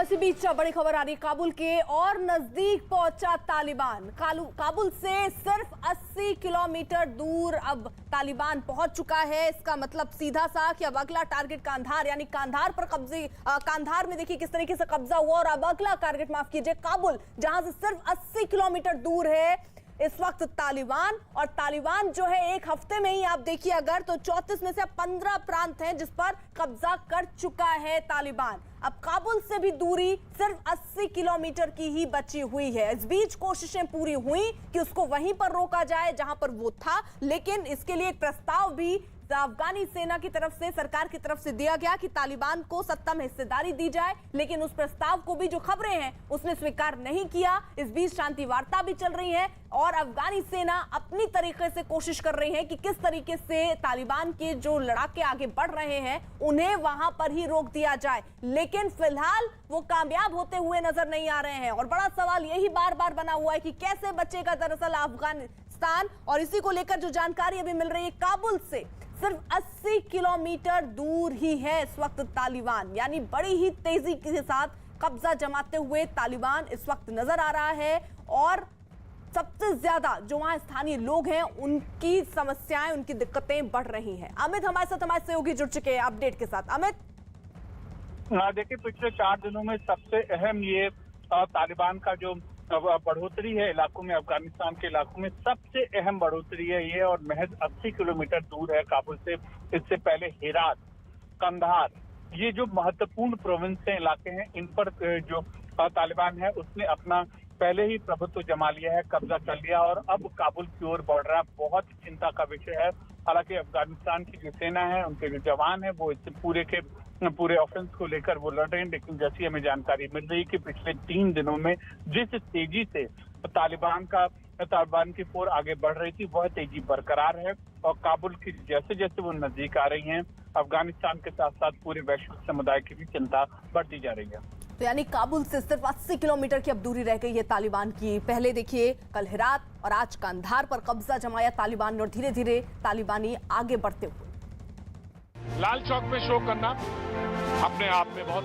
इसी बीच बड़ी खबर आ रही है काबुल के और नजदीक पहुंचा तालिबान। काबुल से सिर्फ 80 किलोमीटर दूर अब तालिबान पहुंच चुका है। इसका मतलब सीधा सा कि अब अगला टारगेट कांधार यानी कांधार पर कांधार में देखिए किस तरीके से कब्जा हुआ और अब अगला टारगेट माफ कीजिए काबुल, जहां से सिर्फ 80 किलोमीटर दूर है इस वक्त तालिबान। और तालिबान जो है एक हफ्ते में ही आप देखिए अगर तो 34 में से 15 प्रांत हैं जिस पर कब्जा कर चुका है तालिबान। अब काबुल से भी दूरी सिर्फ 80 किलोमीटर की ही बची हुई है। इस बीच कोशिशें पूरी हुई कि उसको वहीं पर रोका जाए जहां पर वो था, लेकिन इसके लिए एक प्रस्ताव भी अफगानी सेना की तरफ से, सरकार की तरफ से दिया गया कि तालिबान को सत्ता में हिस्सेदारी दी जाए, लेकिन उस प्रस्ताव को भी जो खबरें हैं उसने स्वीकार नहीं किया। इस बीच शांति वार्ता भी चल रही है और अफगानी सेना अपनी तरीके से कोशिश कर रही है कि किस तरीके से तालिबान के जो लड़ाके आगे बढ़ रहे हैं उन्हें वहां पर ही रोक दिया जाए, लेकिन फिलहाल वो कामयाब होते हुए नजर नहीं आ रहे हैं। और बड़ा सवाल यही बार बार बना हुआ है कि कैसे बचेगा दरअसल अफगानिस्तान, और इसी को लेकर जो जानकारी अभी मिल रही है काबुल से सिर्फ 80 किलोमीटर दूर ही है इस वक्त तालिबान, यानी बड़ी ही तेजी के साथ कब्जा जमाते हुए तालिबान इस वक्त नजर आ रहा है। और सबसे ज्यादा जो वहां स्थानीय लोग हैं उनकी समस्याएं, उनकी दिक्कतें बढ़ रही हैं। अमित हमारे सहयोगी जुड़ चुके हैं अपडेट के साथ। अमित, देखिए पिछले 4 दिनों में सबसे अहम ये तालिबान का जो बढ़ोतरी है इलाकों में, अफगानिस्तान के इलाकों में सबसे अहम बढ़ोतरी है ये, और महज 80 किलोमीटर दूर है काबुल से। इससे पहले हेरात, कंधार, ये जो महत्वपूर्ण प्रोविंस है, इलाके हैं, इन पर जो तालिबान है उसने अपना पहले ही प्रभुत्व जमा लिया है, कब्जा कर लिया और अब काबुल की ओर बढ़ रहा है। बहुत चिंता का विषय है। हालांकि अफगानिस्तान की जो सेना है, उनके जो जवान है, वो इस पूरे ऑफेंस को लेकर वो लड़ रहे हैं, लेकिन जैसी हमें जानकारी मिल रही है कि पिछले 3 दिनों में जिस तेजी से तालिबान की फोर आगे बढ़ रही थी वह तेजी बरकरार है। और काबुल की जैसे जैसे वो नजदीक आ रही हैं, अफगानिस्तान के साथ साथ पूरे वैश्विक समुदाय की भी चिंता बढ़ती जा रही है। तो यानी काबुल से सिर्फ 80 किलोमीटर की अब दूरी रह गई है तालिबान की। पहले देखिए कल हेरात और आज कंधार पर कब्जा जमाया तालिबान ने और धीरे धीरे तालिबानी आगे बढ़ते हुए लाल चौक में शो करना अपने आप में बहुत